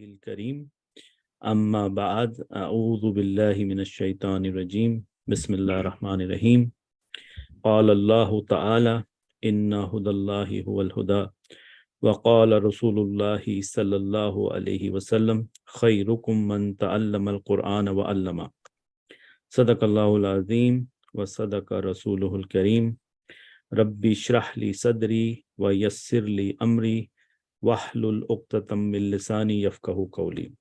الكريم أما بعد أعوذ بالله من الشيطان الرجيم بسم الله الرحمن الرحيم قال الله تعالى إن هدى الله هو الهدى وقال رسول الله صلى الله عليه وسلم خيركم من تعلم القرآن وعلمه صدق الله العظيم وصدق رسوله الكريم ربي اشرح لي صدري ويسر لي أمري واحلل عقدة من لساني يفقهوا قولي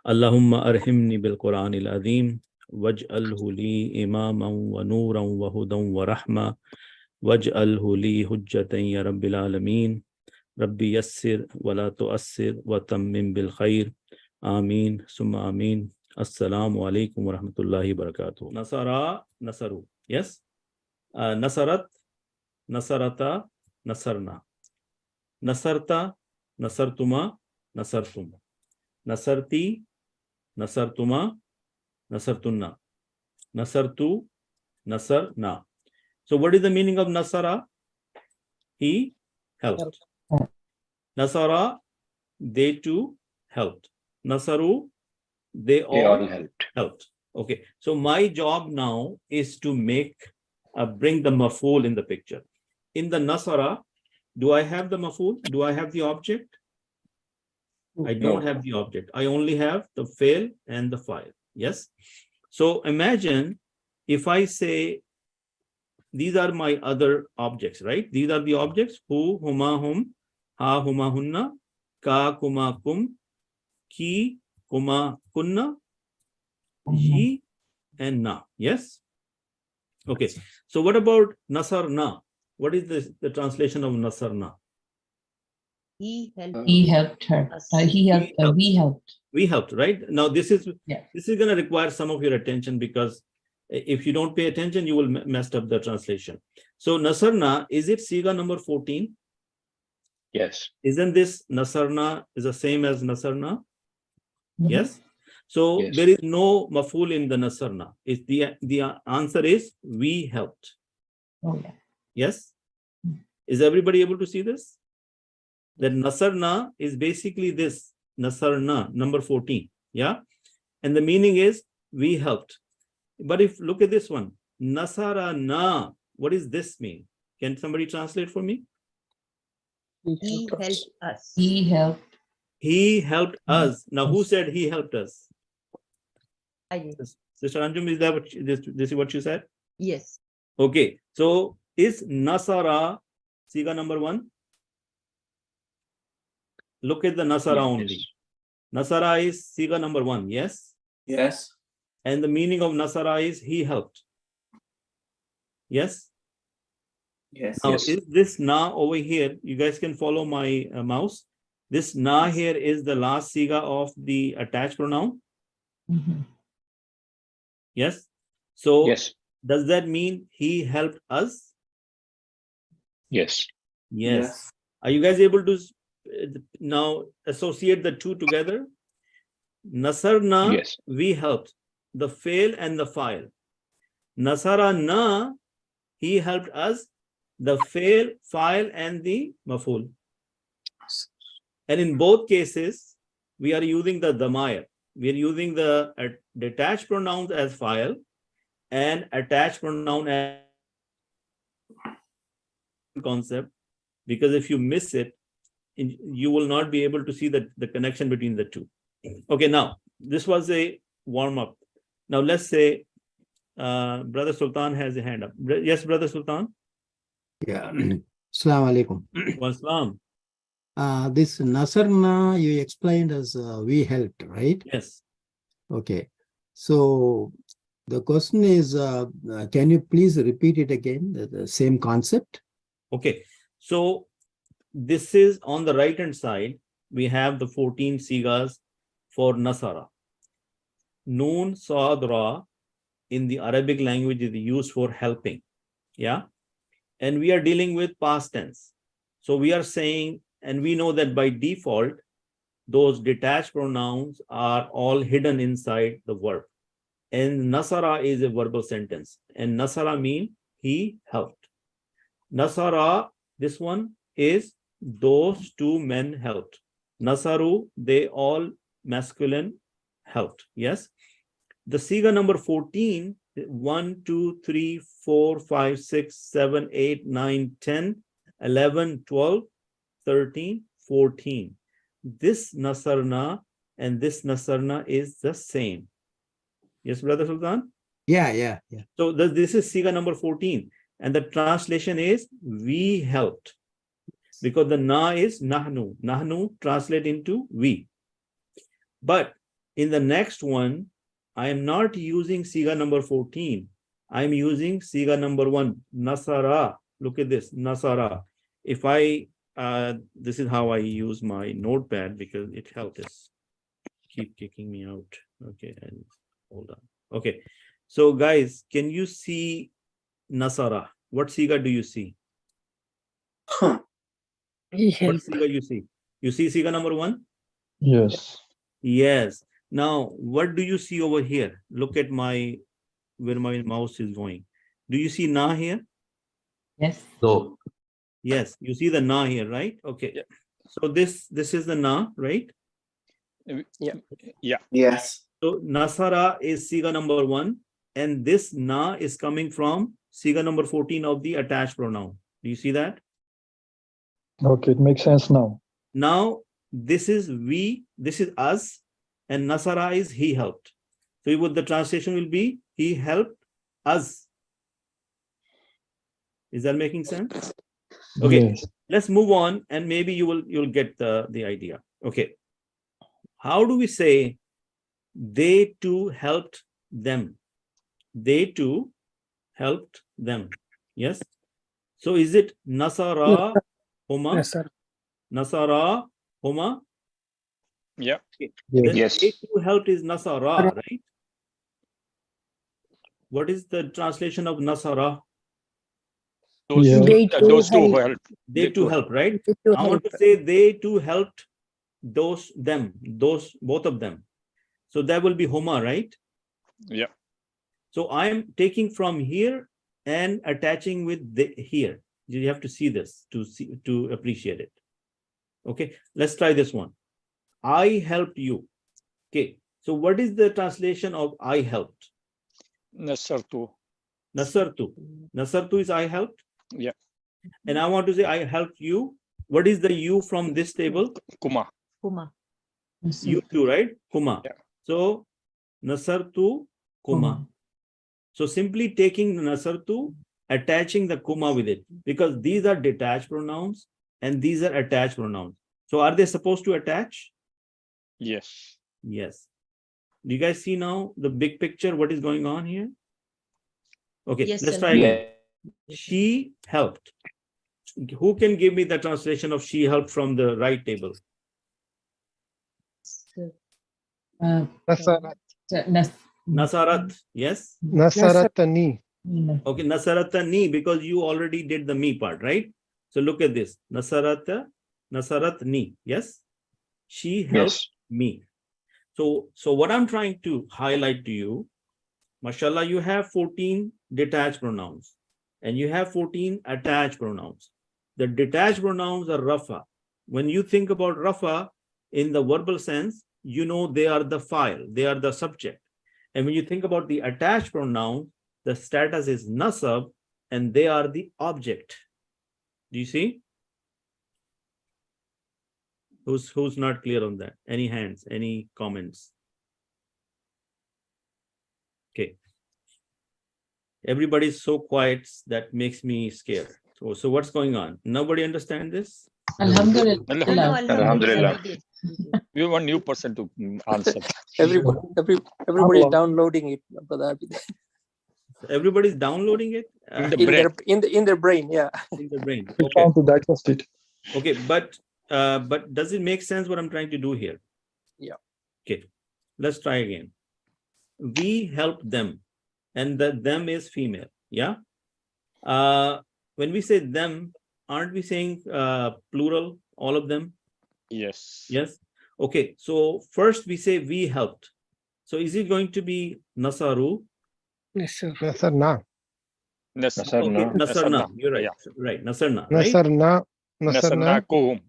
اللهم أرحمني بالقرآن العظيم واجعله لي إماما ونورا وهدى ورحمة واجعله لي حجة يا رب العالمين ربي يسر ولا تؤسر وتمم بالخير آمين ثم آمين السلام عليكم ورحمة الله وبركاته نصرا نصروا yes نصرت نصرتا نصرنا نصرتا نصرتما نصرتم نصرتي نصرتما نصرتنا نصرتو نصرنا. So what is the meaning of nasara? He helped. Nasara, they too helped. Nasaru, they all helped. Okay, so my job now is to make bring the maf'ul in the picture. In the nasara, do I have the maf'ul? Do I have the object? I don't have the object. I only have the fail and the file. Yes. So imagine if I say these are my other objects, right? These are the objects who, huma, hum, ha, huma, hunna, ka, kuma, kum, ki, kuma, kunna, ye, and na. Yes. Okay. So what about nasarna? What is the translation of nasarna? He helped. He helped her. We helped. We helped, right? Now this is going to require some of your attention, because if you don't pay attention, you will mess up the translation. So nasarna, is it siga number 14? Yes. Isn't this nasarna is the same as nasarna? Yes. So yes. There is no maf'ul in the nasarna. Is the answer is we helped. Oh yeah. Yes. Is everybody able to see this? That nasarna is basically this nasarna number 14. Yeah. And the meaning is we helped. But if look at this one, nasarana, what does this mean? Can somebody translate for me? He helped us. He helped. He helped us. Now who said he helped us? I did. Sister Anjum, is that what this is what you said? Yes. Okay. So is nasara siga number 1? Look at the nasara only. Nasara is siga number 1. Yes. Yes. And the meaning of nasara is he helped. Yes. Yes. Now is this na over here? You guys can follow my mouse. This na here is the last siga of the attached pronoun. Yes. So yes. Does that mean he helped us? Yes. Yes. Are you guys able to now associate the two together? Nasarna, yes. We helped. The fail and the file. Nasarana, he helped us. The fail, file, and the maf'ul. And in both cases, we are using the dhamaya. We are using the detached pronouns as file and attached pronoun as concept, because if you miss it, you will not be able to see the connection between the two. Okay, now this was a warm-up. Now let's say Brother Sultan has a hand up. Yes, Brother Sultan? Yeah. Assalamu alaikum. Wassalam. This nasarna you explained as we helped, right? Yes. Okay. So the question is, can you please repeat it again, the same concept? Okay. So this is on the right hand side. We have the 14 sigas for nasara. Noon, Saad, Ra in the Arabic language is used for helping. Yeah. And we are dealing with past tense. So we are saying, and we know that by default, those detached pronouns are all hidden inside the verb. And nasara is a verbal sentence. And nasara means he helped. Nasara, this one is those two men helped. Nasaru, they all masculine helped. Yes. The Siga number 14, 1, 2, 3, 4, 5, 6, 7, 8, 9, 10, 11, 12, 13, 14. This Nasarna and this Nasarna is the same. Yes, Brother Sultan? Yeah. So this is Siga number 14. And the translation is we helped. Because the na is nahnu. Nahnu translate into we. But in the next one, I am not using Siga number 14. I'm using Siga number 1, Nasara. Look at this, Nasara. If I, this is how I use my notepad because it helps us. Keep kicking me out. Okay, and hold on. Okay, so guys, can you see Nasara? What Siga do you see? What Siga you see? You see Siga number 1? Yes. Yes. Now, what do you see over here? Look at where my mouse is going. Do you see na here? Yes. So, Yes, you see the na here, right? Okay. Yeah. So this is the na, right? Yeah. Yes. So Nasara is Siga number 1, and this na is coming from Siga number 14 of the attached pronoun. Do you see that? Okay, it makes sense now. Now, this is we, this is us, and Nasara is he helped. So the translation will be he helped us. Is that making sense? Okay, Yes. let's move on, and maybe you'll get the idea. Okay. How do we say they too helped them? They too helped them. Yes. So is it Nasara Huma? Nasara Huma? Yeah. Okay. Yes. Then Yes. they too helped is Nasara, right? What is the translation of Nasara? Those, Yeah. those two who help. They too help, right? I want to say they too helped both of them. So that will be Homa, right? Yeah. So I'm taking from here and attaching with here. You have to see this to appreciate it. Okay, let's try this one. I helped you. Okay, so what is the translation of I helped? Nasartu. Nasartu. Nasartu is I helped. Yeah. And I want to say I helped you. What is the you from this table? Kuma. Kuma. You too, right? Kuma. Yeah. So Nasartu Kuma. So simply taking Nasartu, attaching the Kuma with it, because these are detached pronouns and these are attached pronouns. So are they supposed to attach? Yes. Yes. Do you guys see now the big picture? What is going on here? Okay, Yes, let's sir. try again. She helped. Who can give me the translation of she helped from the right table? Nasarat. Yes. Nasaratani. Okay, Nasaratani, because you already did the me part, right? So look at this. Nasaratni. Yes. She helped me. So what I'm trying to highlight to you, mashallah, you have 14 detached pronouns and you have 14 attached pronouns. The detached pronouns are rafa. When you think about rafa in the verbal sense, you know they are the file, they are the subject. And when you think about the attached pronoun, the status is nasab and they are the object. Do you see? Who's not clear on that? Any hands, any comments? Okay. Everybody's so quiet that makes me scared. So what's going on? Nobody understand this? Alhamdulillah. No, Alhamdulillah. we did. We want new person to answer. Everybody is downloading it, Brother Abid. Everybody's downloading it in their brain, yeah. in the brain. We're Okay. trying to digest it. Okay, but does it make sense what I'm trying to do here? Yeah. Okay, let's try again. We help them, and the them is female. Yeah. When we say them, aren't we saying plural, all of them? Yes. Yes. Okay, so first we say we helped. So is it going to be Nasaru? Nasarna. Okay, Nasarna. You're right. Yeah. Right, Nasarna. Right? Nasarna. Nasarna kuhum.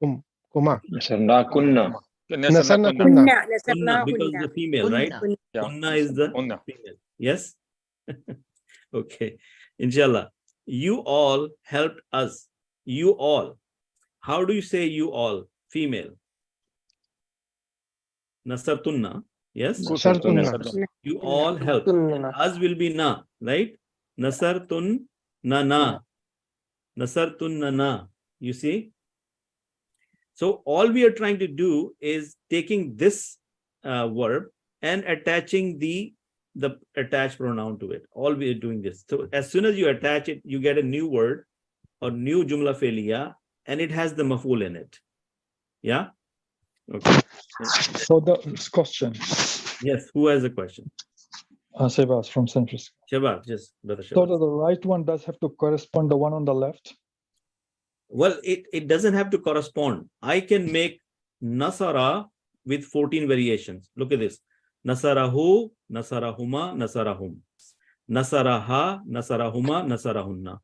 Kum. Kuma. Nasarna kunna. Nasarna kunna. kunna. Kunna, because the female, right? Kunna. Yeah. Kunna is the Kunna. female. Yes? Okay. Inshallah. You all helped us. You all. How do you say you all? Female. Nasartunna. Yes? Nasartunna. You all help. Tunna. Us will be na, right? Nasartun na na. Nasartun na na. You see? So all we are trying to do is taking this verb and attaching the attached pronoun to it. All we are doing this. So as soon as you attach it, you get a new word or new jumla fe'liya, and it has the maf'ul in it. Yeah? Okay. So the question, Yes. Who has a question? Sebas from San Francisco. Shabab, just brother So Shabab. the right one does have to correspond the one on the left. Well, it doesn't have to correspond. I can make Nasara with 14 variations. Look at this. Nasarahu, Nasarahuma, Nasarahum. Nasaraha, Nasarahuma, Nasarahunna.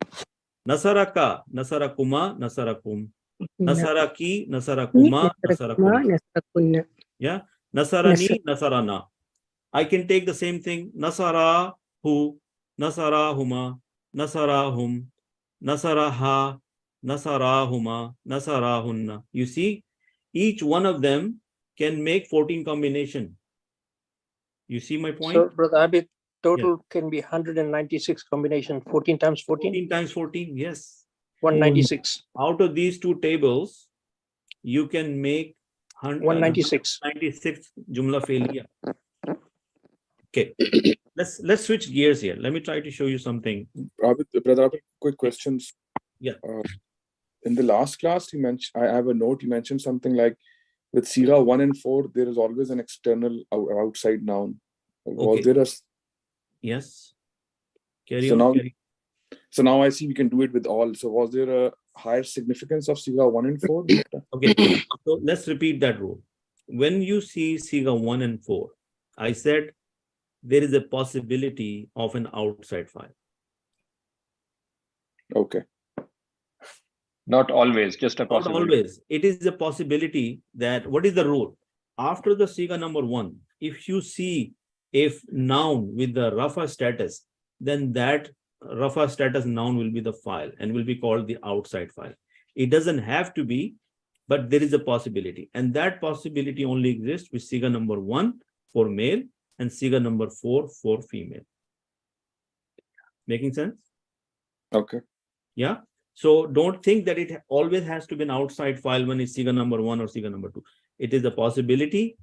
Nasaraka, Nasarakuma, Nasarakum. Nasaraki, Nasarakuma, Nasarakum. Yeah. Nasarani, Nasarana. I can take the same thing. Nasarahu, Nasarahuma, Nasarahum, Nasaraha, Nasarahuma, Nasarahunna. You see, each one of them can make 14 combination. You see my point? So, Brother Abid, total can be 196 combination. 14 times 14, 14 times 14, yes. 196. Out of these two tables, you can make 196. 196 jumla fe'liya. Okay, let's switch gears here. Let me try to show you something. Brother, Abid, quick questions. Yeah. In the last class, you mentioned, I have a note, you mentioned something like with Sigha 1 and 4, there is always an external outside noun. Was Okay. there a... Yes. Carry So on. now, Carry. so now I see we can do it with all. So was there a higher significance of Sigha 1 and 4? Okay, so let's repeat that rule. When you see Sigha 1 and 4, I said there is a possibility of an outside file. Okay. Not always, just a Not possibility. always. It is a possibility that, what is the rule? After the Sigha number 1, if you see a noun with the Rafa status, then that Rafa status noun will be the file and will be called the outside file. It doesn't have to be, but there is a possibility. And that possibility only exists with Sigha number 1 for male and Sigha number 4 for female. Making sense? Okay. Yeah. So don't think that it always has to be an outside file when it's Sigha number 1 or Sigha number 2. It is a possibility,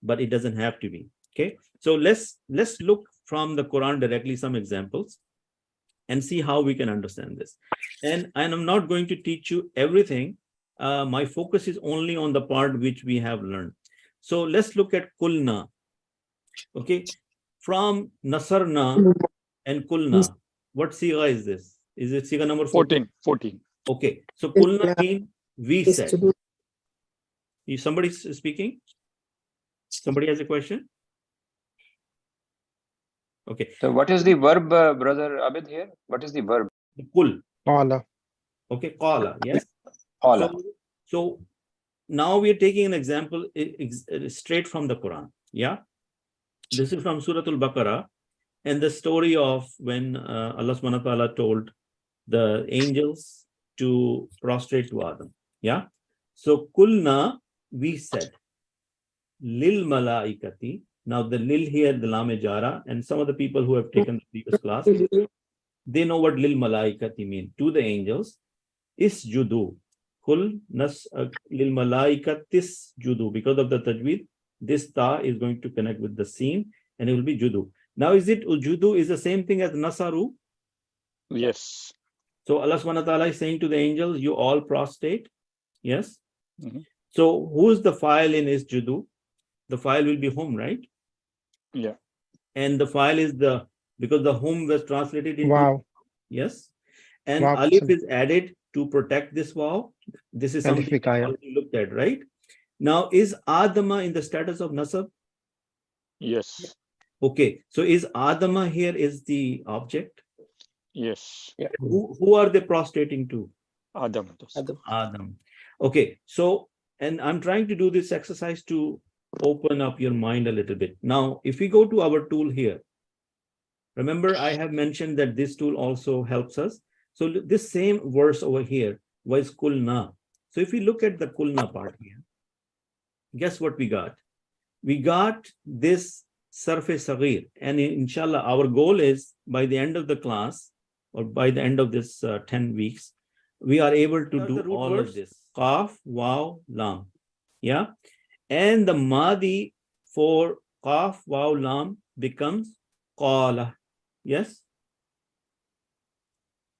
but it doesn't have to be. Okay. So let's look from the Quran directly some examples and see how we can understand this. And I'm not going to teach you everything. My focus is only on the part which we have learned. So let's look at Kulna. Okay. From Nasarna and Kulna, what Sigha is this? Is it Sigha number 14? 14. Okay. So Kulna means we said. Is somebody speaking? Somebody has a question? Okay. So what is the verb, Brother Abid here? What is the verb? Kul. Qala. Okay. Qala. Yes. Qala. So now we are taking an example straight from the Quran. Yeah. This is from Surah Al-Baqarah and the story of when Allah subhanahu wa ta'ala told the angels to prostrate to Adam. Yeah. So kulna, we said, lil malaikati. Now the lil here, the lam jara, and some of the people who have taken the previous class, they know what lil malaikati mean. To the angels, isjudu. Kul nas lil malaikatis judu. Because of the tajweed, this ta is going to connect with the seen and it will be judu. Now is it judu is the same thing as nasaru? Yes. So Allah subhanahu wa ta'ala is saying to the angels, you all prostrate. Yes. Mhm. So who's the file in isjudu? The file will be hum, right? Yeah. And the file is because the hum was translated into Wow. yes. And Wow. alif is added to protect this waw. This is something we Alif-i-kaya. already looked at, right? Now, is Adama in the status of nasab? Yes. Okay. So is Adama here is the object? Yes. Who are they prostrating to? Adam. Adam. Okay. So And I'm trying to do this exercise to open up your mind a little bit. Now, if we go to our tool here, remember I have mentioned that this tool also helps us. So this same verse over here was kulna. So if we look at the kulna part here, guess what we got? We got this Sarf-e-Sagheer. And inshallah, our goal is by the end of the class or by the end of this 10 weeks, we are able to do all of this. Qaf, waw, lam. Yeah. And the Madi for Qaf, waw, lam becomes qala. Yes.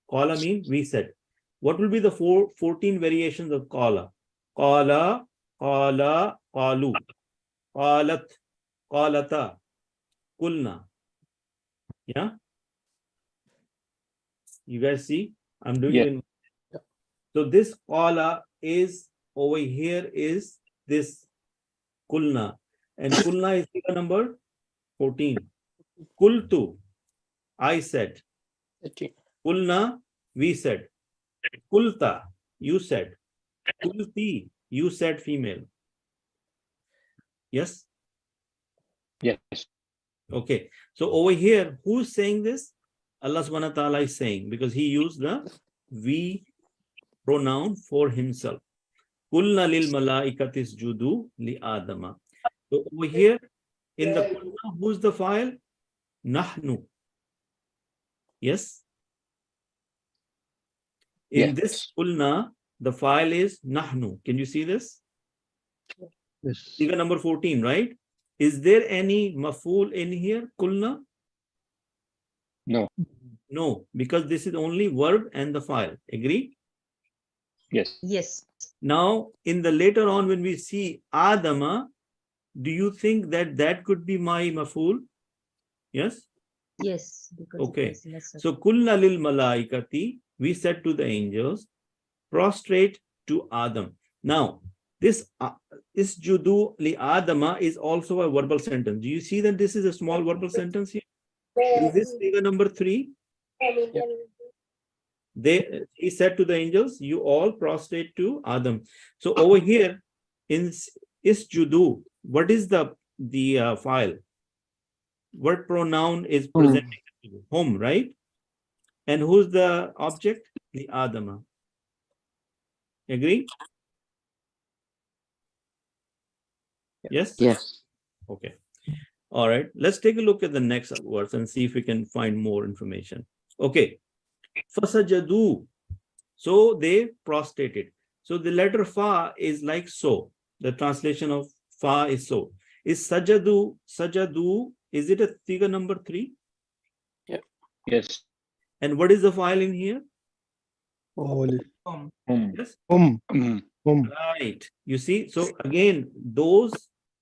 Qala means we said. What will be the 14 variations of qala? Qala, qala, qalu, qalat, qalata, kulna. Yeah. You guys see? I'm doing Yeah. it in. So this qala is over here is this kulna. And kulna is figure number 14. Kultu, I said. 13. Kulna, we said. Kulta, you said. Kulti, you said female. Yes? Yes. Okay. So over here, who's saying this? Allah subhanahu wa ta'ala is saying, because he used the we pronoun for himself. Kulna lil malaikatis judu li adama. So over here, in the kulna, who's the file? Nahnu. Yes? In this kulna, the file is nahnu. Can you see this? Yes. Figure number 14, right? Is there any maf'ul in here, kulna? No. No, because this is only verb and the file. Agree? Yes. Yes. Now, in the later on, when we see Adama, do you think that that could be my maf'ul? Yes? Yes. Because it Okay. is lesser. So, kulna lil malaikati, we said to the angels, prostrate to Adam. Now, this judu li Adama is also a verbal sentence. Do you see that this is a small verbal sentence here? Is this figure number 3? He said to the angels, you all prostrate to Adam. So over here in isjudu, what is the file? What pronoun is presenting? Home, right? And who's the object? The Adama. Agree? Yes? Yes. Okay. All right. Let's take a look at the next words and see if we can find more information. Okay. Fasajadu. So they prostrated. So the letter fa is like so. The translation of fa is so. Is sajadu, is it a figure number 3? Yes. And what is the file in here? Yes? Right. You see, so again, those,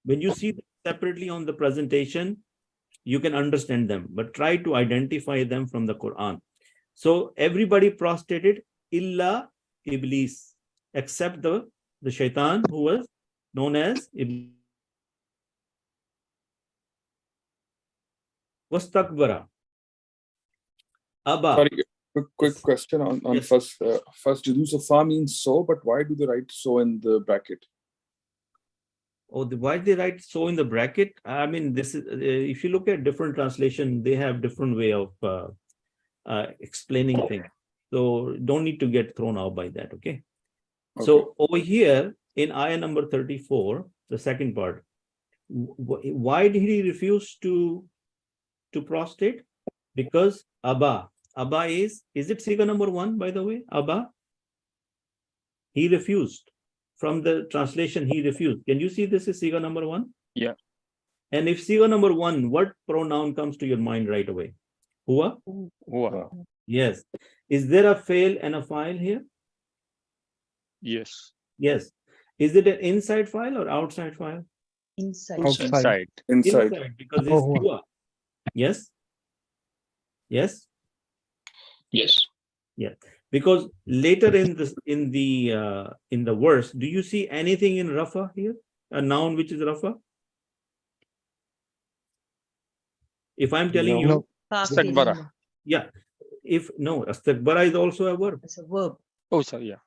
when you see them separately on the presentation, you can understand them, but try to identify them from the Quran. So everybody prostrated, illa Iblis, except the shaitan who was known as Iblis. Wastakbara. Abba. Sorry, quick question on Yes. first judu. So fa means so, but why do they write so in the bracket? Oh, why they write so in the bracket? I mean, this is if you look at different translation, they have different way of explaining things. So don't need to get thrown out by that. Okay. So over here in ayah number 34, the second part, why did he refuse to prostrate? Because Abba is it Siga number 1, by the way? Abba, he refused. From the translation, he refused. Can you see this is Siga number 1? Yeah. And if Siga number 1, what pronoun comes to your mind right away? Huwa? Huwa. Yes. Is there a fail and a file here? Yes. Yes. Is it an inside file or outside file? Inside. Outside. Inside. Inside. Because it's Oh, Huwa. Yes. Yes. Yes. Yeah. Because later in the verse, do you see anything in Rafa here? A noun which is Rafa? If I'm telling you, No. Istakbara. yeah. If no, Astakbara is also a verb, It's a verb. Oh, sorry. Yeah.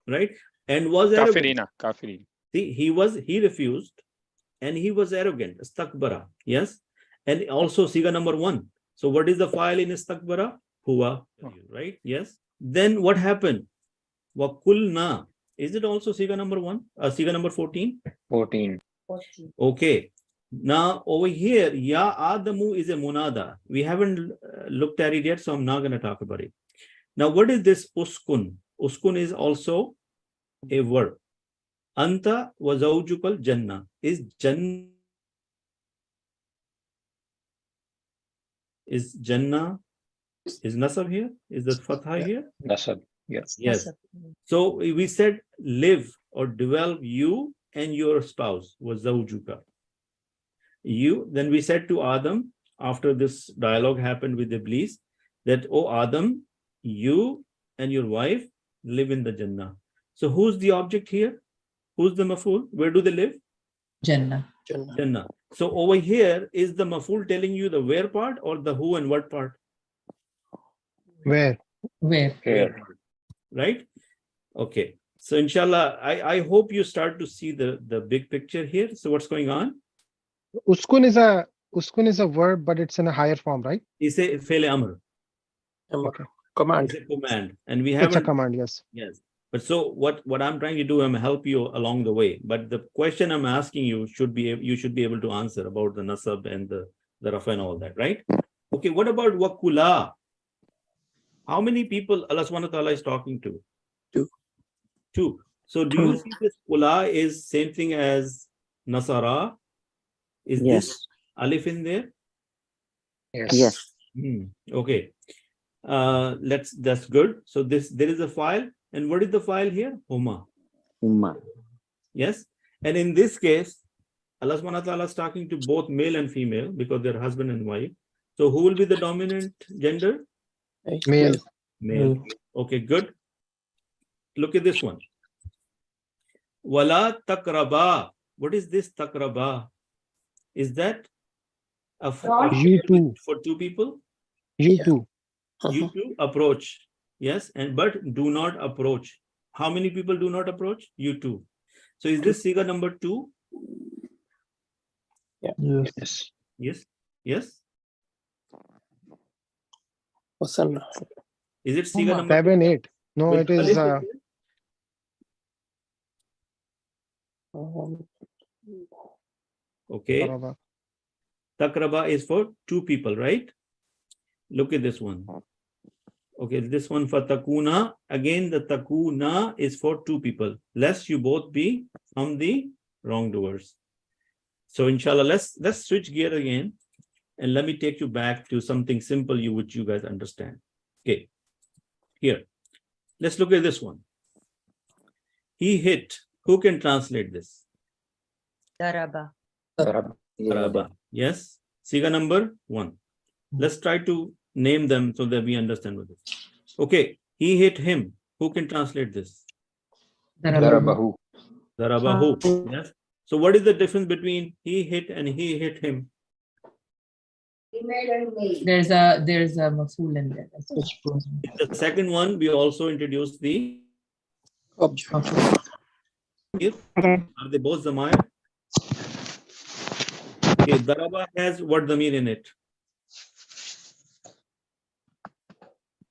right? And was there a Kafirina. Kafirin. See, he refused and he was arrogant. Istakbara. Yes. And also Siga number 1. So what is the file in Istakbara? Huwa. Right? Yes. Then what happened? Wakulna. Is it also Siga number 1? Siga number 14? 14. 40. Okay. Now over here, Ya Adamu is a munada. We haven't looked at it yet, so I'm not going to talk about it. Now, what is this uskun? Uskun is also a verb. Anta wa zawjukal jannah. Is jannah is nasab here? Is the fatha here? Nasab. Yes. Yes. So we said live or dwell you and your spouse was zawjuka. You, then we said to Adam, after this dialogue happened with Iblis, that, oh Adam, you and your wife live in the Jannah. So who's the object here? Who's the maf'ul? Where do they live? Jannah. Jannah. So over here, is the maf'ul telling you the where part or the who and what part? Where? Where? Here. Right? Okay. So inshallah, I hope you start to see the big picture here. So what's going on? Uskun is a verb, but it's in a higher form, right? It's a Fele Amr. Okay. Command. It's a command. And we It's a haven't. command, yes. Yes. But so what I'm trying to do, I'm help you along the way. But the question I'm asking you should be able to answer about the nasab and the rafa and all that, right? Okay, what about wakula? How many people Allah subhanahu wa ta'ala is talking to? Two. So do you see this kula is same thing as nasara? Is this alif in there? Yes. Okay. That's good. So there is a file. And what is the file here? Huma. Yes. And in this case, Allah subhanahu wa ta'ala is talking to both male and female because they're husband and wife. So who will be the dominant gender? Male. Male. Okay, good. Look at this one. Wala takraba. What is this takraba? Is that You too. for two people? You too. You two approach. Yes, but do not approach. How many people do not approach? You two. So is this Siga number 2? Yes. Yes. Yes. Wasanna. Is it Siga number 7, 8. No, with it is. alif? Okay. Taraba. Takraba is for two people, right? Look at this one. Okay, this one for takuna. Again, the takuna is for two people, lest you both be from the wrongdoers. So inshallah, let's switch gear again and let me take you back to something simple which you guys understand. Okay, here. Let's look at this one. He hit. Who can translate this? Daraba. Daraba. Yes. Siga number 1. Let's try to name them so that we understand what it is. Okay. He hit him. Who can translate this? Darabahu. Darabahu. Yes. So what is the difference between he hit and he hit him? There's a maf'ul in there. That's which proves it. The second one, we also introduced the Object. here. Are they both zamir? Okay, Daraba has what damir in it?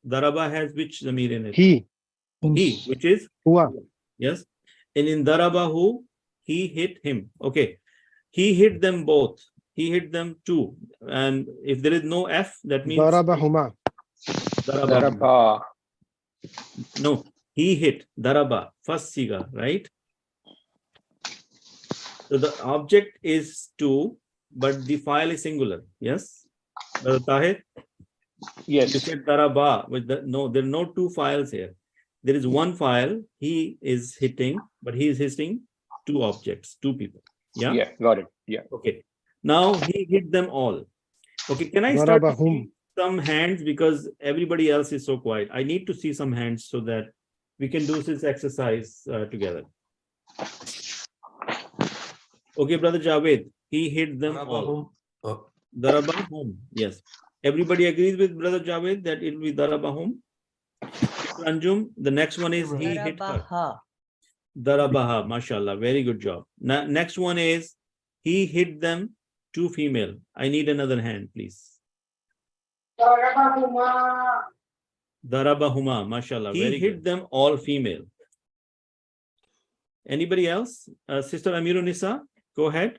Daraba has which damir in it? He. He, which is Huwa. yes. And in Darabahu, he hit him. Okay. He hit them both. He hit them too. And if there is no F, that means Darabahuma. Daraba. Daraba. No, he hit Daraba, first siga, right? So the object is two, but the file is singular. Yes? Brother Tahir? You Yes. said Daraba with no, there are no two files here. There is one file, he is hitting, but he is hitting two objects, two people. Yeah? Yeah. Got it. Yeah. Okay. Now he hit them all. Okay, can I start to see Darabahum. some hands because everybody else is so quiet? I need to see some hands so that we can do this exercise together. Okay, Brother Javed, he hit them all. Darabahum. Yes. Everybody agrees with Brother Javed that it will be Darabahum. Anjum, the next one is he hit her. Darabaha. Darabaha, mashallah. Very good job. Next one is, he hit them, 2 female. I need another hand, please. Darabahuma, mashallah. He hit them all female. Anybody else? Sister Amirunisa, go ahead.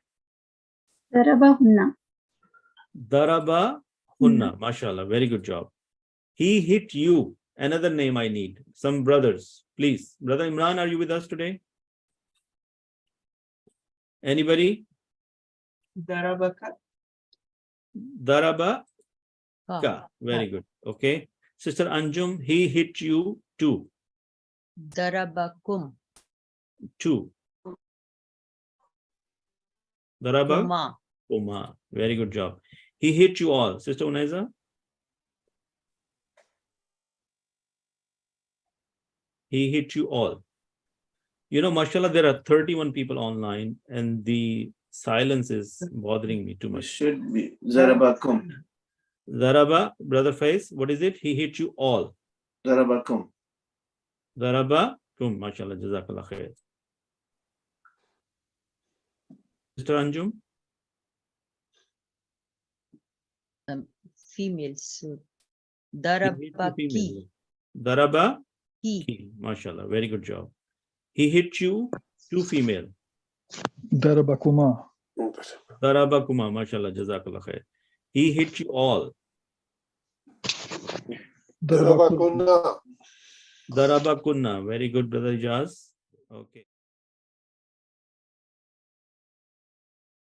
Darabahunna. Darabahunna, mashallah. Very good job. He hit you. Another name I need. Some brothers, please. Brother Imran, are you with us today? Anybody? Darabaka. Darabaka. Ha. Very good. Okay. Sister Anjum, he hit you 2. Darabakum. 2. Daraba. Kuma. Uma. Very good job. He hit you all. Sister Unaiza? He hit you all. You know, mashallah, there are 31 people online and the silence is bothering me too much. Should be Zarabakum. Daraba, brother Faiz, what is it? He hit you all. Zarabakum. Daraba, kum, mashallah, jazakallah khair. Sister Anjum? Females. He hit you Darabaki. female. Daraba, He. ki, mashallah, very good job. He hit you 2 female. Darabakuma. Daraba kuma, mashallah, jazakallah khair. He hit you all. Darabakun. Daraba kunna, very good, brother Jaz. Okay.